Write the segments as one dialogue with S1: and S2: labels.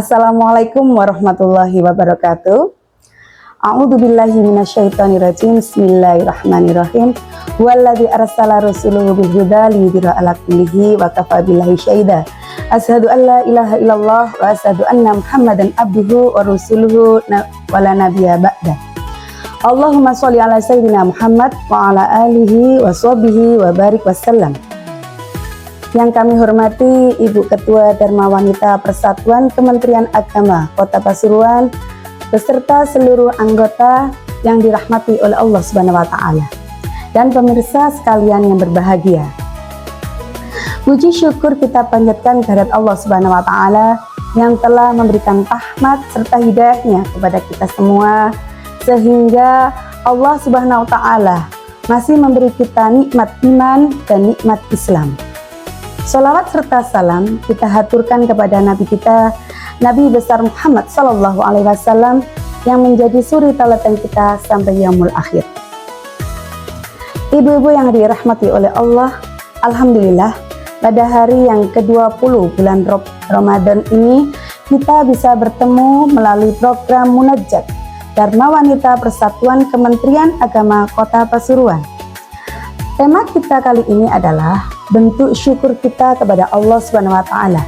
S1: Assalamualaikum warahmatullahi wabarakatuh. A'udzubillahi minasyaitonirrajim. Bismillahirrahmanirrahim. Walladzi arsala rasulahu bil huda liyudhhira 'ala kullihi wa kafa billahi syahida. Asyhadu an la ilaha illallah wa asyhadu anna Muhammadan abduhu wa rasuluhu wa la nabiyya ba'da. Allahumma sholli ala sayyidina Muhammad wa ala alihi wa sahbihi wa barik wasallam. Yang kami hormati Ibu Ketua Dharma Wanita Persatuan Kementerian Agama Kota Pasuruan beserta seluruh anggota yang dirahmati oleh Allah Subhanahu wa taala dan pemirsa sekalian yang berbahagia. Puji syukur kita panjatkan kehadirat Allah Subhanahu wa taala yang telah memberikan rahmat serta hidayahnya kepada kita semua, sehingga Allah Subhanahu wa taala masih memberi kita nikmat iman dan nikmat Islam. Sholawat serta salam kita haturkan kepada Nabi kita, Nabi besar Muhammad Sallallahu Alaihi Wasallam, yang menjadi suri teladan kita sampai yaumul akhir. Ibu-ibu yang dirahmati oleh Allah, alhamdulillah pada hari yang ke-20 bulan Ramadan ini kita bisa bertemu melalui program Munajat Dharma Wanita Persatuan Kementerian Agama Kota Pasuruan. Tema kita kali ini adalah bentuk syukur kita kepada Allah Subhanahu wa taala.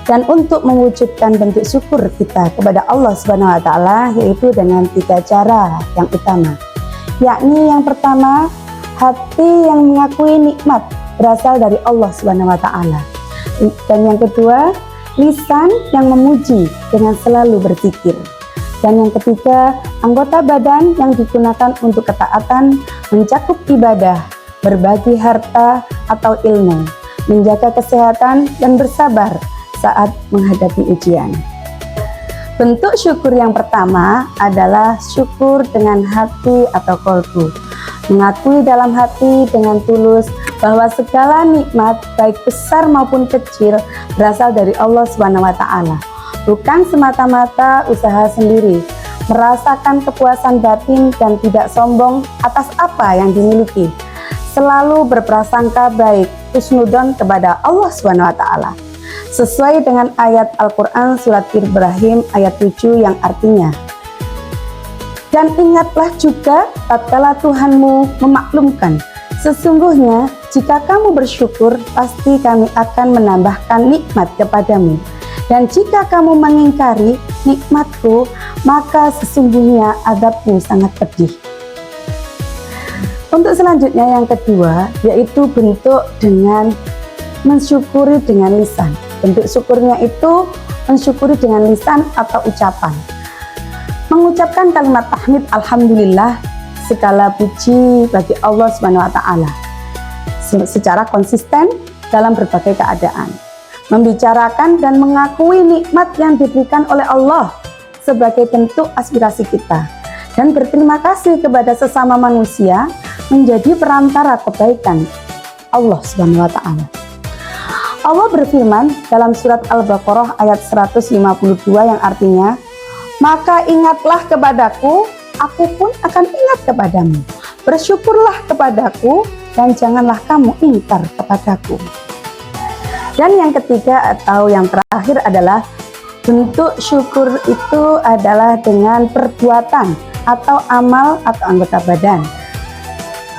S1: Dan untuk mewujudkan bentuk syukur kita kepada Allah Subhanahu wa taala yaitu dengan 3 cara yang utama. Yakni yang pertama, hati yang mengakui nikmat berasal dari Allah Subhanahu wa taala. Dan yang kedua, lisan yang memuji dengan selalu berzikir. Dan yang ketiga, anggota badan yang digunakan untuk ketaatan mencakup ibadah, berbagi harta atau ilmu, menjaga kesehatan dan bersabar saat menghadapi ujian. Bentuk syukur yang pertama adalah syukur dengan hati atau qalbu. Mengakui dalam hati dengan tulus bahwa segala nikmat baik besar maupun kecil berasal dari Allah Subhanahu wa taala. Bukan semata-mata usaha sendiri, merasakan kepuasan batin dan tidak sombong atas apa yang dimiliki. Selalu berprasangka baik, husnudon kepada Allah Subhanahu wa taala. Sesuai dengan ayat Al-Qur'an surat Ibrahim ayat 7 yang artinya, dan ingatlah juga tatkala Tuhanmu memaklumkan, sesungguhnya jika kamu bersyukur pasti kami akan menambahkan nikmat kepadamu, dan jika kamu mengingkari nikmatku maka sesungguhnya azabku sangat pedih. Untuk selanjutnya yang kedua, yaitu bentuk dengan mensyukuri dengan lisan. Bentuk syukurnya itu mensyukuri dengan lisan atau ucapan. Mengucapkan kalimat tahmid alhamdulillah, segala puji bagi Allah Subhanahu wa taala secara konsisten dalam berbagai keadaan. Membicarakan dan mengakui nikmat yang diberikan oleh Allah sebagai bentuk aspirasi kita, dan berterima kasih kepada sesama manusia menjadi perantara kebaikan Allah Subhanahu wa taala. Allah berfirman dalam surat Al-Baqarah ayat 152 yang artinya, maka ingatlah kepadaku, aku pun akan ingat kepadamu. Bersyukurlah kepadaku dan janganlah kamu ingkar kepadaku. Dan yang ketiga atau yang terakhir adalah bentuk syukur itu adalah dengan perbuatan atau amal atau anggota badan,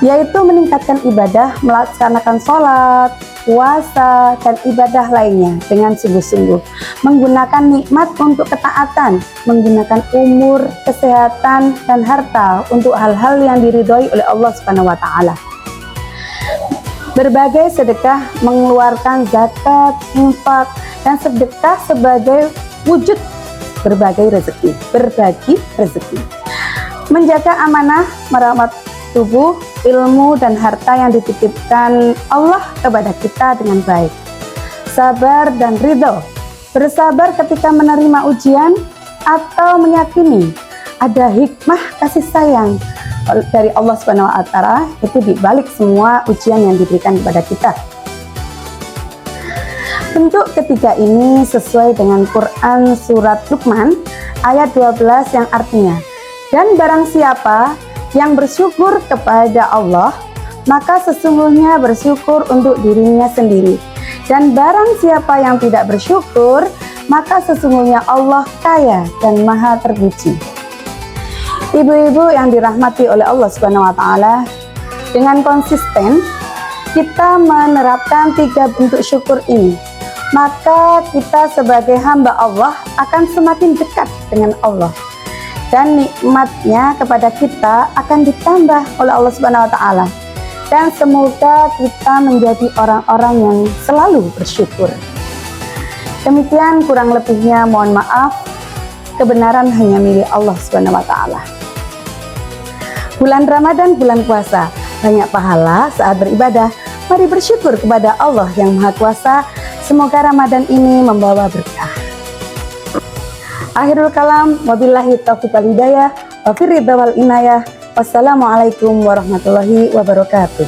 S1: yaitu meningkatkan ibadah, melaksanakan sholat, puasa, dan ibadah lainnya dengan sungguh-sungguh, menggunakan nikmat untuk ketaatan, menggunakan umur, kesehatan, dan harta untuk hal-hal yang diridhoi oleh Allah Subhanahu wa taala. Berbagai sedekah, mengeluarkan zakat, infak, dan sedekah sebagai wujud berbagi rezeki. Menjaga amanah, merawat tubuh, ilmu, dan harta yang dititipkan Allah kepada kita dengan baik. Sabar dan ridho, bersabar ketika menerima ujian atau meyakini ada hikmah kasih sayang dari Allah Subhanahu wa taala itu di balik semua ujian yang diberikan kepada kita. Bentuk ketiga ini sesuai dengan Quran surat Luqman ayat 12 yang artinya, dan barang siapa yang bersyukur kepada Allah, maka sesungguhnya bersyukur untuk dirinya sendiri. Dan barang siapa yang tidak bersyukur, maka sesungguhnya Allah kaya dan maha terpuji. Ibu-ibu yang dirahmati oleh Allah Subhanahu wa taala, dengan konsisten kita menerapkan 3 bentuk syukur ini, maka kita sebagai hamba Allah akan semakin dekat dengan Allah, dan nikmatnya kepada kita akan ditambah oleh Allah Subhanahu wa taala. Dan semoga kita menjadi orang-orang yang selalu bersyukur. Demikian kurang lebihnya, mohon maaf. Kebenaran hanya milik Allah Subhanahu wa taala. Bulan Ramadan, bulan puasa, banyak pahala saat beribadah. Mari bersyukur kepada Allah yang Maha Kuasa. Semoga Ramadan ini membawa berkah. Akhirul kalam, wabillahi taufiq wal hidayah, wa firridha wal inayah. Wassalamualaikum warahmatullahi wabarakatuh.